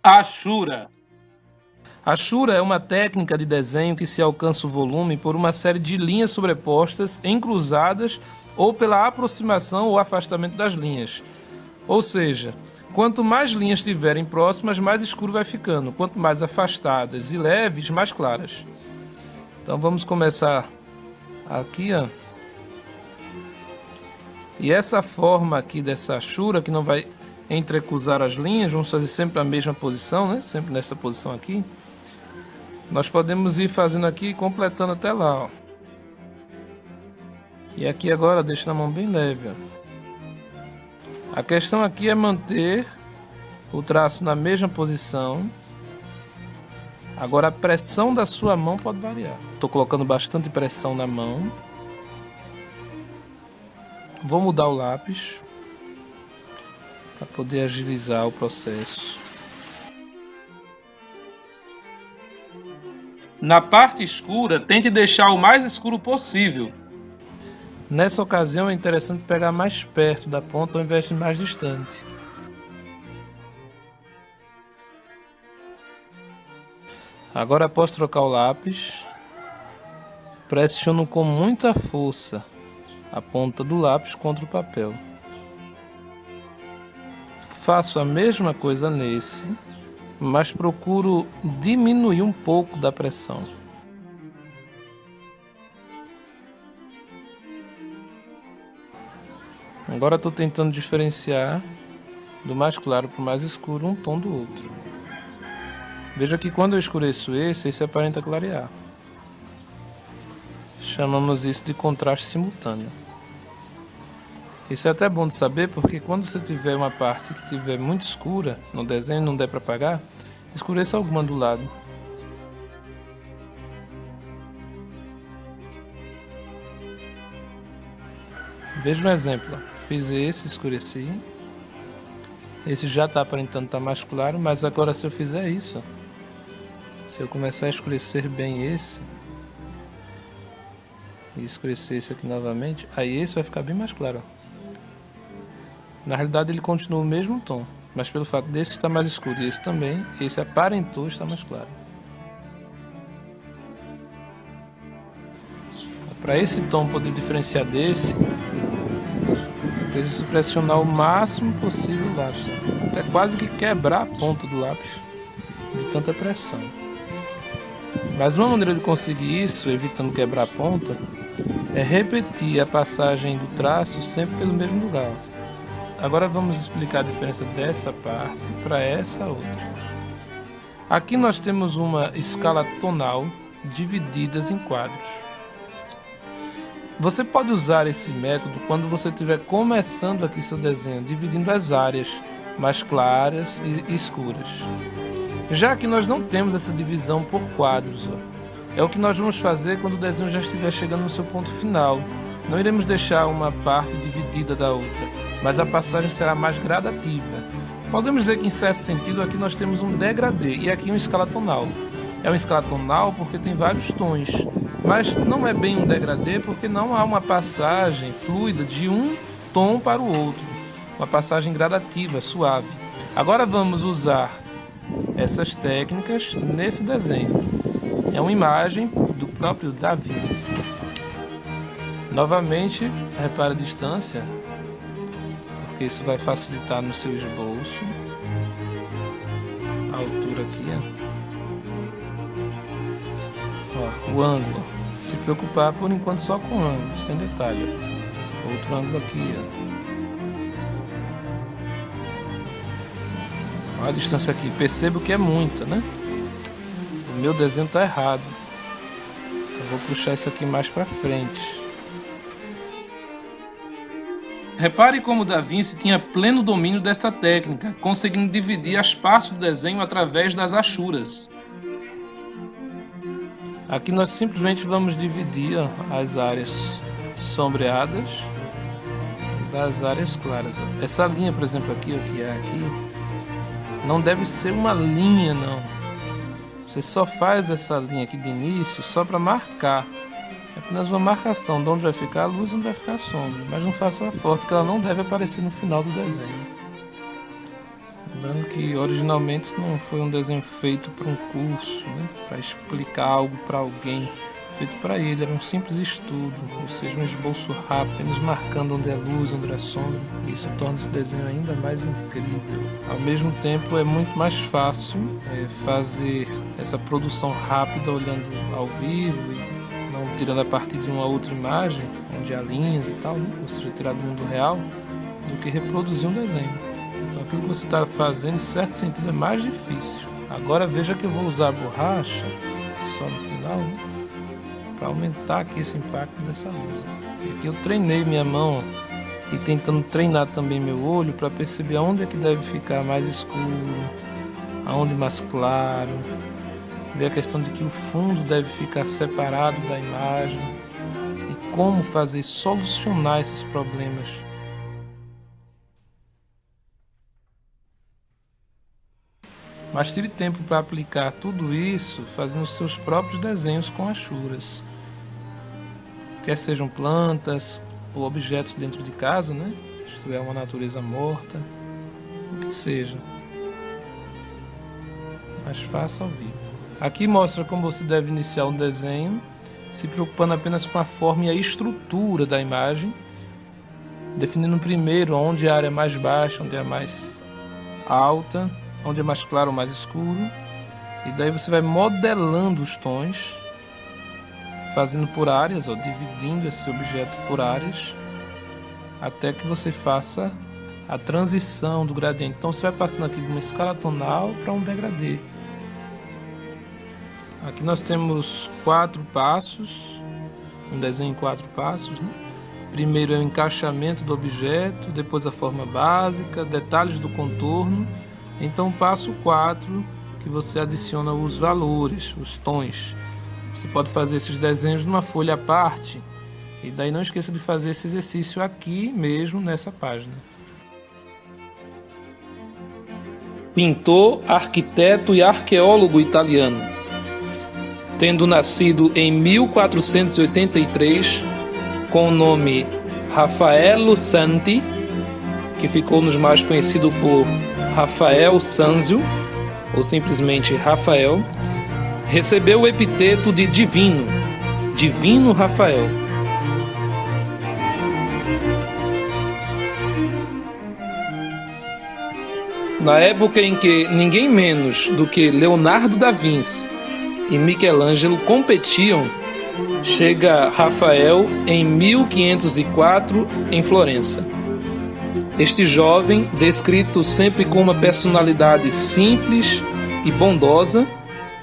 Ashura. Ashura é uma técnica de desenho que se alcança o volume por uma série de linhas sobrepostas, encruzadas ou pela aproximação ou afastamento das linhas. Ou seja, quanto mais linhas estiverem próximas, mais escuro vai ficando. Quanto mais afastadas e leves, mais claras. Então vamos começar aqui, ó. E essa forma aqui dessa Ashura, que não vai entrecruzar as linhas, vamos fazer sempre a mesma posição, né? Sempre nessa posição aqui. Nós podemos ir fazendo aqui, completando até lá, ó. E aqui agora deixa na mão bem leve, ó. A questão aqui é manter o traço na mesma posição. Agora a pressão da sua mão pode variar. Estou colocando bastante pressão na mão. Vou mudar o lápis para poder agilizar o processo. Na parte escura, tente deixar o mais escuro possível. Nessa ocasião é interessante pegar mais perto da ponta ao invés de mais distante. Agora, após trocar o lápis, pressiono com muita força a ponta do lápis contra o papel. Faço a mesma coisa nesse, mas procuro diminuir um pouco da pressão. Agora estou tentando diferenciar do mais claro para o mais escuro um tom do outro. Veja que quando eu escureço esse aparenta clarear. Chamamos isso de contraste simultâneo. Isso é até bom de saber, porque quando você tiver uma parte que tiver muito escura no desenho e não der para apagar, escureça alguma do lado. Veja um exemplo. Fiz esse, escureci. Esse já está aparentando estar mais claro, mas agora se eu fizer isso, se eu começar a escurecer bem esse e escurecer esse aqui novamente, aí esse vai ficar bem mais claro. Na realidade ele continua o mesmo tom, mas pelo fato desse estar mais escuro e esse também, esse aparentou estar mais claro. Para esse tom poder diferenciar desse, preciso pressionar o máximo possível o lápis, até quase que quebrar a ponta do lápis de tanta pressão. Mas uma maneira de conseguir isso, evitando quebrar a ponta, é repetir a passagem do traço sempre pelo mesmo lugar. Agora vamos explicar a diferença dessa parte para essa outra. Aqui nós temos uma escala tonal divididas em quadros. Você pode usar esse método quando você estiver começando aqui seu desenho, dividindo as áreas mais claras e escuras. Já que nós não temos essa divisão por quadros, é o que nós vamos fazer quando o desenho já estiver chegando no seu ponto final. Não iremos deixar uma parte dividida da outra, mas a passagem será mais gradativa. Podemos dizer que em certo sentido aqui nós temos um degradê e aqui uma escala tonal. É uma escala tonal porque tem vários tons, mas não é bem um degradê porque não há uma passagem fluida de um tom para o outro. Uma passagem gradativa, suave. Agora vamos usar essas técnicas nesse desenho. É uma imagem do próprio Da Vinci. Novamente, repare a distância, porque isso vai facilitar no seu esboço. A altura aqui, ó, o ângulo. Se preocupar por enquanto só com o ângulo, sem detalhe. Outro ângulo aqui, ó. A distância aqui, percebo que é muita, né? O meu desenho está errado. Eu vou puxar isso aqui mais para frente. Repare como Da Vinci tinha pleno domínio dessa técnica, conseguindo dividir as partes do desenho através das achuras. Aqui nós simplesmente vamos dividir as áreas sombreadas das áreas claras. Essa linha, por exemplo, aqui, o que é aqui, não deve ser uma linha, não. Você só faz essa linha aqui de início só para marcar. É apenas uma marcação de onde vai ficar a luz e onde vai ficar a sombra. Mas não faça ela forte, que ela não deve aparecer no final do desenho. Lembrando que originalmente isso não foi um desenho feito para um curso, né? Para explicar algo para alguém. Feito para ele, era um simples estudo, ou seja, um esboço rápido, apenas marcando onde é luz, onde é sombra. E isso torna esse desenho ainda mais incrível. Ao mesmo tempo, é muito mais fácil fazer essa produção rápida olhando ao vivo e não tirando a partir de uma outra imagem, onde há linhas e tal, né? Ou seja, tirar do mundo real, do que reproduzir um desenho. Então aquilo que você está fazendo, em certo sentido, é mais difícil. Agora veja que eu vou usar a borracha, só no final, né? Para aumentar aqui esse impacto dessa luz. E aqui eu treinei minha mão e tentando treinar também meu olho para perceber aonde é que deve ficar mais escuro, aonde mais claro, ver a questão de que o fundo deve ficar separado da imagem e como fazer solucionar esses problemas. Mas tire tempo para aplicar tudo isso fazendo seus próprios desenhos com achuras. Quer sejam plantas ou objetos dentro de casa, né? Se tiver uma natureza morta, o que seja. Mas faça ao vivo. Aqui mostra como você deve iniciar um desenho, se preocupando apenas com a forma e a estrutura da imagem, definindo primeiro onde a área é mais baixa, onde é mais alta, onde é mais claro ou mais escuro, e daí você vai modelando os tons, fazendo por áreas, ou dividindo esse objeto por áreas, até que você faça a transição do gradiente. Então você vai passando aqui de uma escala tonal para um degradê. Aqui nós temos 4 passos, um desenho em 4 passos, né? Primeiro é o encaixamento do objeto, depois a forma básica, detalhes do contorno. Então, passo 4, que você adiciona os valores, os tons. Você pode fazer esses desenhos numa folha à parte. E daí não esqueça de fazer esse exercício aqui mesmo, nessa página. Pintor, arquiteto e arqueólogo italiano. Tendo nascido em 1483, com o nome Raffaello Santi, que ficou nos mais conhecido por Rafael Sanzio, ou simplesmente Rafael, recebeu o epiteto de Divino, Divino Rafael. Na época em que ninguém menos do que Leonardo da Vinci e Michelangelo competiam, chega Rafael em 1504 em Florença. Este jovem, descrito sempre com uma personalidade simples e bondosa,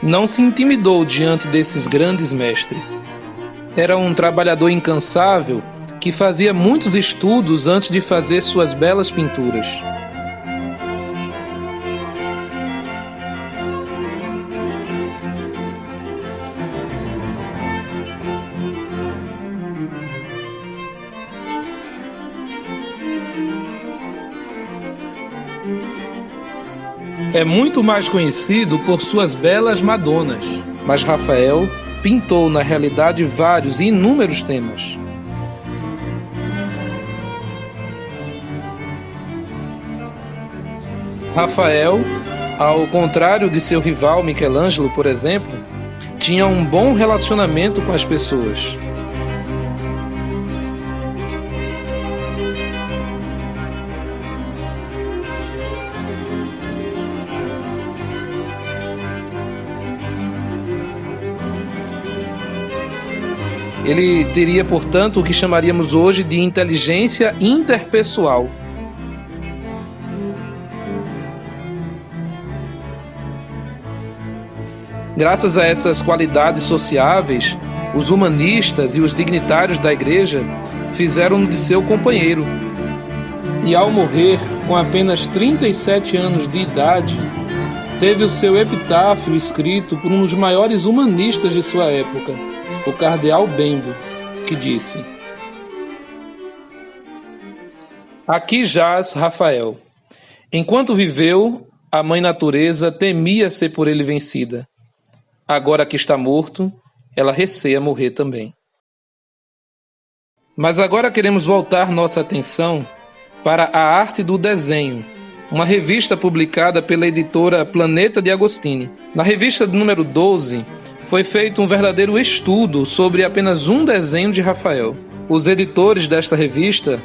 não se intimidou diante desses grandes mestres. Era um trabalhador incansável que fazia muitos estudos antes de fazer suas belas pinturas. É muito mais conhecido por suas belas Madonas, mas Rafael pintou na realidade vários e inúmeros temas. Rafael, ao contrário de seu rival Michelangelo, por exemplo, tinha um bom relacionamento com as pessoas. Ele teria, portanto, o que chamaríamos hoje de inteligência interpessoal. Graças a essas qualidades sociáveis, os humanistas e os dignitários da igreja fizeram-no de seu companheiro. E ao morrer, com apenas 37 anos de idade, teve o seu epitáfio escrito por um dos maiores humanistas de sua época, o cardeal Bembo, que disse: Aqui jaz Rafael. Enquanto viveu, a mãe natureza temia ser por ele vencida. Agora que está morto, ela receia morrer também. Mas agora queremos voltar nossa atenção para a arte do desenho, uma revista publicada pela editora Planeta de Agostini. Na revista número 12, foi feito um verdadeiro estudo sobre apenas um desenho de Rafael. Os editores desta revista,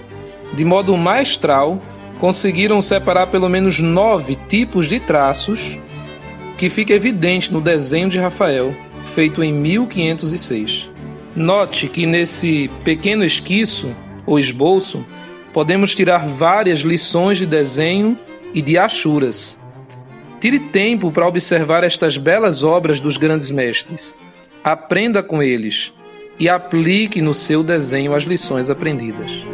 de modo maestral, conseguiram separar pelo menos 9 tipos de traços que fica evidente no desenho de Rafael, feito em 1506. Note que nesse pequeno esquiço, ou esboço, podemos tirar várias lições de desenho e de achuras. Tire tempo para observar estas belas obras dos grandes mestres. Aprenda com eles e aplique no seu desenho as lições aprendidas.